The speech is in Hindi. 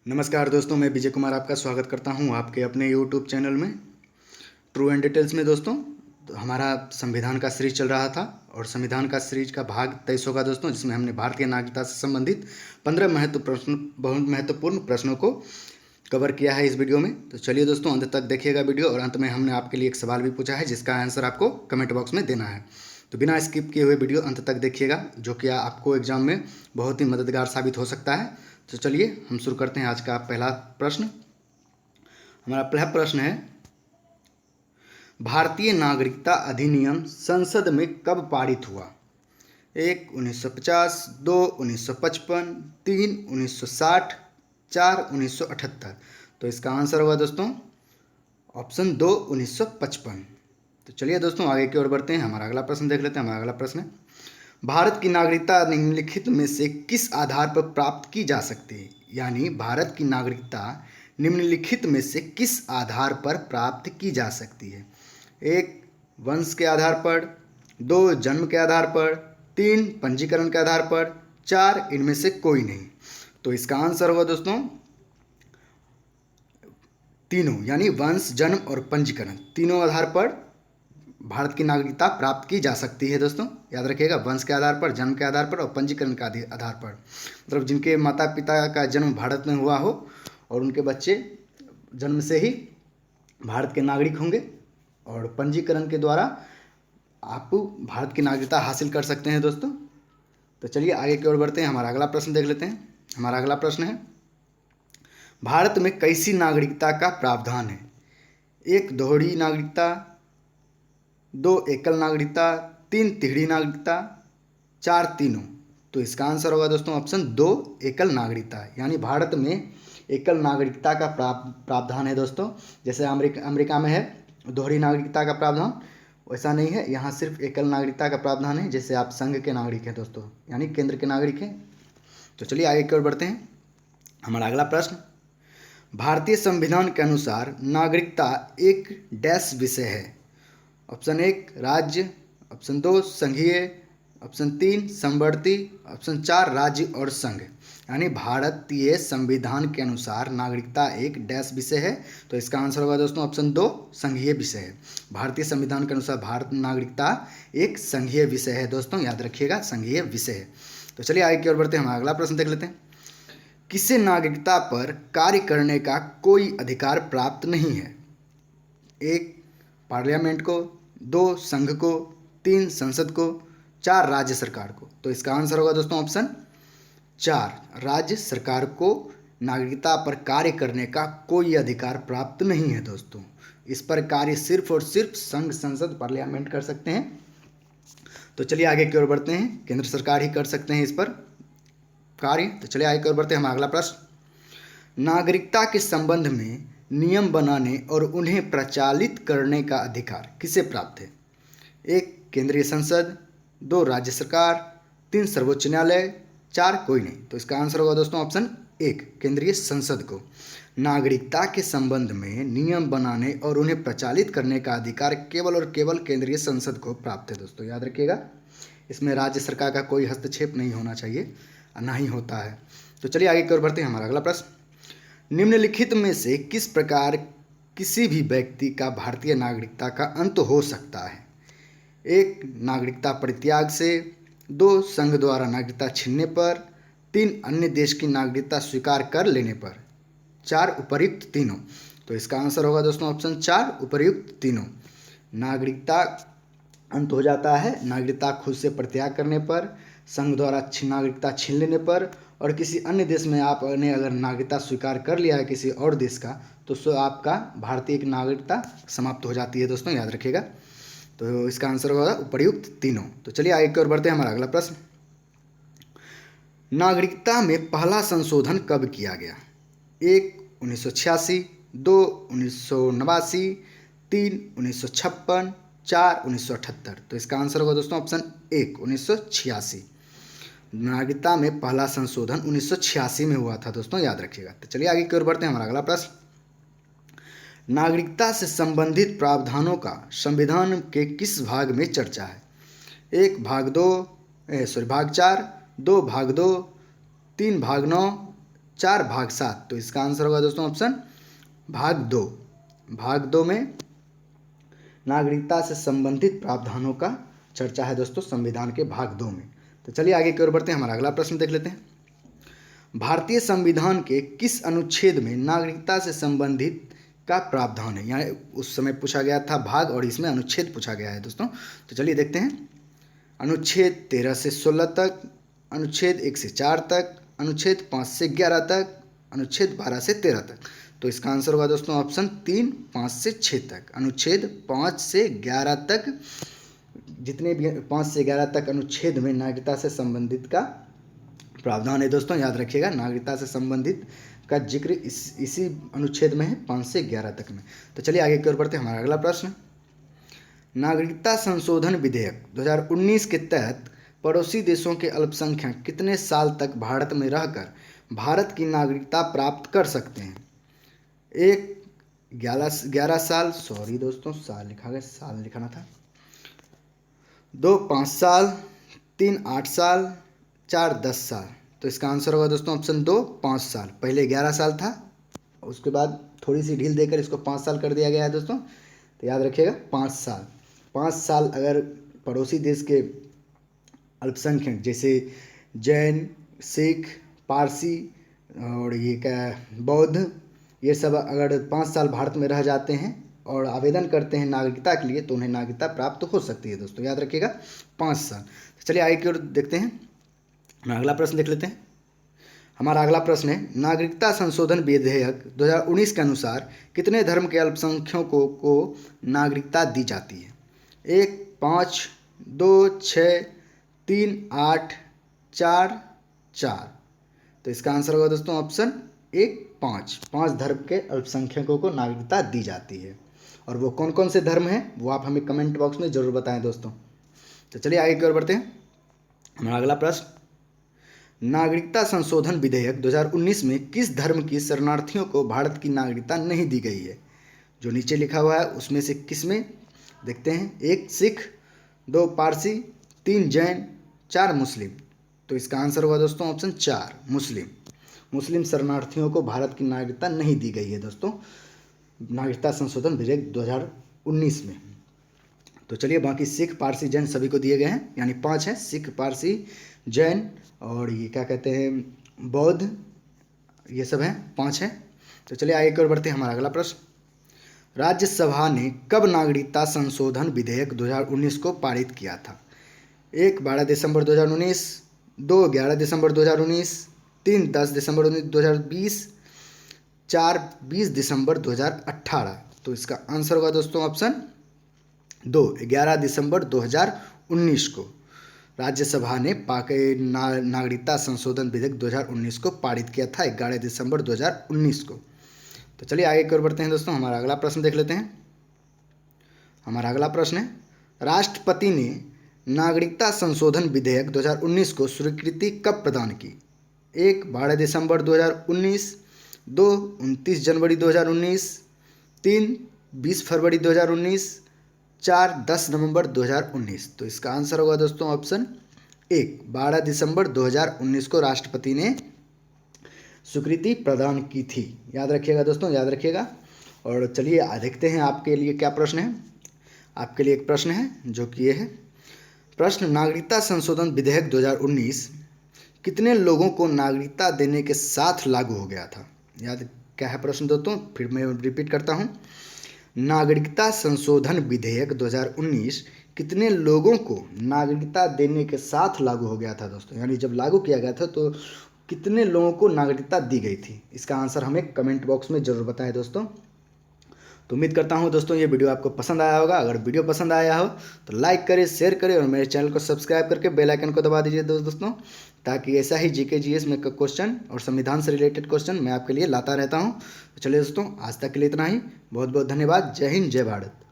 नमस्कार दोस्तों, मैं विजय कुमार आपका स्वागत करता हूं आपके अपने यूट्यूब चैनल में ट्रू एंड डिटेल्स में। दोस्तों, तो हमारा संविधान का सीरीज चल रहा था और संविधान का सीरीज का भाग 23 होगा दोस्तों, जिसमें हमने भारतीय नागरिकता से संबंधित 15 बहुत महत्वपूर्ण प्रश्नों को कवर किया है इस वीडियो में। तो चलिए दोस्तों, अंत तक देखिएगा वीडियो और अंत में हमने आपके लिए एक सवाल भी पूछा है जिसका आंसर आपको कमेंट बॉक्स में देना है। तो बिना स्किप किए हुए वीडियो अंत तक देखिएगा, जो कि आपको एग्जाम में बहुत ही मददगार साबित हो सकता है। तो चलिए हम शुरू करते हैं आज का पहला प्रश्न। हमारा पहला प्रश्न है, भारतीय नागरिकता अधिनियम संसद में कब पारित हुआ? 1 1950, 2 1955, 3 1960, 4 1978। तो इसका आंसर होगा दोस्तों ऑप्शन 2 1955। तो चलिए दोस्तों आगे की ओर बढ़ते हैं। हमारा अगला प्रश्न देख लेते हैं। हमारा अगला प्रश्न है, भारत की नागरिकता निम्नलिखित में से किस आधार पर प्राप्त की जा सकती है? यानी भारत की नागरिकता निम्नलिखित में से किस आधार पर प्राप्त की जा सकती है? 1 वंश के आधार पर, 2 जन्म के आधार पर, 3 पंजीकरण के आधार पर, 4 इनमें से कोई नहीं। तो इसका आंसर होगा दोस्तों तीनों, यानी वंश, जन्म और पंजीकरण, तीनों आधार पर भारत की नागरिकता प्राप्त की जा सकती है। दोस्तों याद रखिएगा, वंश के आधार पर, जन्म के आधार पर और पंजीकरण के आधार पर, मतलब जिनके माता पिता का जन्म भारत में हुआ हो और उनके बच्चे जन्म से ही भारत के नागरिक होंगे और पंजीकरण के द्वारा आप भारत की नागरिकता हासिल कर सकते हैं। दोस्तों तो चलिए आगे की ओर बढ़ते हैं। हमारा अगला प्रश्न देख लेते हैं। हमारा अगला प्रश्न है, भारत में कैसी नागरिकता का प्रावधान है? 1 दोहरी नागरिकता, 2 एकल नागरिकता, 3 तिहड़ी नागरिकता, 4 तीनों। तो इसका आंसर होगा दोस्तों ऑप्शन 2 एकल नागरिकता, यानी भारत में एकल नागरिकता का प्रावधान है। दोस्तों जैसे अमेरिका में है दोहरी नागरिकता का प्रावधान, वैसा नहीं है, यहाँ सिर्फ एकल नागरिकता का प्रावधान है। जैसे आप संघ के नागरिक हैं दोस्तों, यानी केंद्र के नागरिक हैं। तो चलिए आगे की ओर बढ़ते हैं। हमारा अगला प्रश्न, भारतीय संविधान के अनुसार नागरिकता एक डैश विषय है? ऑप्शन 1 राज्य, ऑप्शन 2 संघीय, ऑप्शन 3 समवर्ती, ऑप्शन 4 राज्य और संघ। यानी भारतीय संविधान के अनुसार नागरिकता एक डैश विषय है। तो इसका आंसर होगा दोस्तों ऑप्शन 2 संघीय विषय है। भारतीय संविधान के अनुसार भारत नागरिकता एक संघीय विषय है। दोस्तों याद रखिएगा, संघीय विषय है। तो चलिए आगे की ओर बढ़ते हैं। हम अगला प्रश्न देख लेते हैं, किसे नागरिकता पर कार्य करने का कोई अधिकार प्राप्त नहीं है? 1 पार्लियामेंट को, 2 संघ को, 3 संसद को, 4 राज्य सरकार को। तो इसका आंसर होगा दोस्तों ऑप्शन 4 राज्य सरकार को नागरिकता पर कार्य करने का कोई अधिकार प्राप्त नहीं है। दोस्तों इस पर कार्य सिर्फ और सिर्फ संघ, संसद, पार्लियामेंट कर सकते हैं। तो चलिए आगे की ओर बढ़ते हैं। केंद्र सरकार ही कर सकते हैं इस पर कार्य। तो चलिए आगे की ओर बढ़ते हैं। हमारा अगला प्रश्न, नागरिकता के संबंध में नियम बनाने और उन्हें प्रचालित करने का अधिकार किसे प्राप्त है? 1 केंद्रीय संसद, 2 राज्य सरकार, 3 सर्वोच्च न्यायालय, 4 कोई नहीं। तो इसका आंसर होगा दोस्तों ऑप्शन 1 केंद्रीय संसद को नागरिकता के संबंध में नियम बनाने और उन्हें प्रचालित करने का अधिकार केवल और केवल केंद्रीय संसद को प्राप्त है। दोस्तों याद रखिएगा, इसमें राज्य सरकार का कोई हस्तक्षेप नहीं होना चाहिए, ना ही होता है। तो चलिए आगे की ओर बढ़ते हैं। हमारा अगला प्रश्न, निम्नलिखित में से किस प्रकार किसी भी व्यक्ति का भारतीय नागरिकता का अंत हो सकता है? 1 नागरिकता परित्याग से, 2 संघ द्वारा नागरिकता छीनने पर, 3 अन्य देश की नागरिकता स्वीकार कर लेने पर, 4 उपर्युक्त तीनों। तो इसका आंसर होगा दोस्तों ऑप्शन 4 उपर्युक्त तीनों। नागरिकता अंत हो जाता है नागरिकता खुद से परित्याग करने पर, संघ द्वारा नागरिकता छीन लेने पर, और किसी अन्य देश में आपने अगर नागरिकता स्वीकार कर लिया है किसी और देश का, तो सो आपका भारतीय नागरिकता समाप्त हो जाती है। दोस्तों याद रखिएगा, तो इसका आंसर होगा उपर्युक्त तीनों। तो चलिए आगे की ओर बढ़ते हैं। हमारा अगला प्रश्न, नागरिकता में पहला संशोधन कब किया गया? 1 1986, 2 1989, 3 1956, 4 1978। तो इसका आंसर होगा दोस्तों ऑप्शन 1 1986। नागरिकता में पहला संशोधन 1986 में हुआ था। दोस्तों याद रखिएगा। तो चलिए आगे की ओर बढ़ते हैं। हमारा अगला प्रश्न, नागरिकता से संबंधित प्रावधानों का संविधान के किस भाग में चर्चा है? 1 भाग 4, 2 भाग 2, 3 भाग 9, 4 भाग 7, तो इसका आंसर होगा दोस्तों ऑप्शन भाग 2। भाग 2 में नागरिकता से संबंधित प्रावधानों का चर्चा है दोस्तों संविधान के भाग 2 में। तो चलिए आगे की ओर बढ़ते हैं, हमारा अगला प्रश्न देख लेते हैं। भारतीय संविधान के किस अनुच्छेद में नागरिकता से संबंधित का प्रावधान है? यहाँ उस समय पूछा गया था भाग और इसमें अनुच्छेद पूछा गया है दोस्तों। तो चलिए देखते हैं। अनुच्छेद 13 से 16 तक, अनुच्छेद 1 से 4 तक, अनुच्छेद 5 से 11 तक, अनुच्छेद 12 से 13 तक। तो इसका आंसर होगा दोस्तों ऑप्शन 3 5 से 6 तक। अनुच्छेद 5 से 11 तक, जितने भी 5 से 11 तक अनुच्छेद में नागरिकता से संबंधित का प्रावधान है दोस्तों, याद रखिएगा। नागरिकता से संबंधित का जिक्र इसी अनुच्छेद में है 5 से 11 तक में। तो चलिए आगे की ओर बढ़ते हैं, हमारा अगला प्रश्न। नागरिकता संशोधन विधेयक 2019 के तहत पड़ोसी देशों के अल्पसंख्यक कितने साल तक भारत में रहकर भारत की नागरिकता प्राप्त कर सकते हैं? 11 साल, सॉरी दोस्तों साल लिखा गया, साल लिखाना था। 2 5 साल, 3 8 साल, 4 10 साल। तो इसका आंसर होगा दोस्तों ऑप्शन 2 5 साल। पहले 11 साल था, उसके बाद थोड़ी सी ढील देकर इसको 5 साल कर दिया गया है दोस्तों। तो याद रखिएगा 5 साल। 5 साल अगर पड़ोसी देश के अल्पसंख्यक जैसे जैन, सिख, पारसी और ये क्या बौद्ध, ये सब अगर 5 साल भारत में रह जाते हैं और आवेदन करते हैं नागरिकता के लिए, तो उन्हें नागरिकता प्राप्त हो सकती है दोस्तों, याद रखिएगा 5 साल। तो चलिए आगे की ओर देखते हैं, अगला प्रश्न देख लेते हैं। हमारा अगला प्रश्न है, नागरिकता संशोधन विधेयक 2019 के अनुसार कितने धर्म के अल्पसंख्यकों को नागरिकता दी जाती है? 1 5, 2 6, 3 8, 4 4। तो इसका आंसर होगा दोस्तों ऑप्शन 1 5। 5 धर्म के अल्पसंख्यकों को नागरिकता दी जाती है। और वो कौन कौन से धर्म हैं वो आप हमें कमेंट बॉक्स में ज़रूर बताएं दोस्तों। तो चलिए आगे की ओर बढ़ते हैं, हमारा अगला प्रश्न। नागरिकता संशोधन विधेयक 2019 में किस धर्म की शरणार्थियों को भारत की नागरिकता नहीं दी गई है? जो नीचे लिखा हुआ है उसमें से किस में देखते हैं। 1 सिख, 2 पारसी, 3 जैन, 4 मुस्लिम। तो इसका आंसर होगा दोस्तों ऑप्शन 4 मुस्लिम। मुस्लिम शरणार्थियों को भारत की नागरिकता नहीं दी गई है दोस्तों नागरिकता संशोधन विधेयक 2019 में। तो चलिए बाकी सिख, पारसी, जैन सभी को दिए गए हैं, यानी 5 हैं, सिख, पारसी, जैन और ये क्या कहते हैं बौद्ध, ये सब हैं, 5 हैं। तो चलिए आगे की ओर बढ़ते हैं, हमारा अगला प्रश्न। राज्यसभा ने कब नागरिकता संशोधन विधेयक 2019 को पारित किया था? 1 12 दिसंबर 2019, 2 11 दिसंबर 2019, 3 10 दिसंबर 2020, 4 20 दिसंबर 2018। तो इसका आंसर होगा दोस्तों ऑप्शन 2 11 दिसंबर 2019 को राज्यसभा ने नागरिकता संशोधन विधेयक 2019 को पारित किया था 11 दिसंबर 2019 को। तो चलिए आगे की ओर बढ़ते हैं दोस्तों, हमारा अगला प्रश्न देख लेते हैं। हमारा अगला प्रश्न है, राष्ट्रपति ने नागरिकता संशोधन विधेयक 2019 को स्वीकृति कब प्रदान की? 1 12 दिसंबर 2019, 2 29 जनवरी 2019, 3 20 फरवरी 2019, 4 10 नवंबर 2019। तो इसका आंसर होगा दोस्तों ऑप्शन 1 12 दिसंबर 2019 को राष्ट्रपति ने स्वीकृति प्रदान की थी। याद रखिएगा दोस्तों, याद रखिएगा। और चलिए देखते हैं आपके लिए क्या प्रश्न है। आपके लिए एक प्रश्न है जो कि ये है प्रश्न, नागरिकता संशोधन विधेयक 2019 कितने लोगों को नागरिकता देने के साथ लागू हो गया था? याद क्या है प्रश्न दोस्तों, फिर मैं रिपीट करता हूँ। नागरिकता संशोधन विधेयक 2019 कितने लोगों को नागरिकता देने के साथ लागू हो गया था दोस्तों, यानी जब लागू किया गया था तो कितने लोगों को नागरिकता दी गई थी? इसका आंसर हमें कमेंट बॉक्स में ज़रूर बताएं दोस्तों। तो उम्मीद करता हूं दोस्तों ये वीडियो आपको पसंद आया होगा। अगर वीडियो पसंद आया हो तो लाइक करें, शेयर करें और मेरे चैनल को सब्सक्राइब करके बेल आइकन को दबा दीजिए दोस्तों, ताकि ऐसा ही जीके जीएस में क्वेश्चन और संविधान से रिलेटेड क्वेश्चन मैं आपके लिए लाता रहता हूं। तो चलिए दोस्तों, आज तक के लिए इतना ही। बहुत बहुत धन्यवाद। जय हिंद, जय भारत।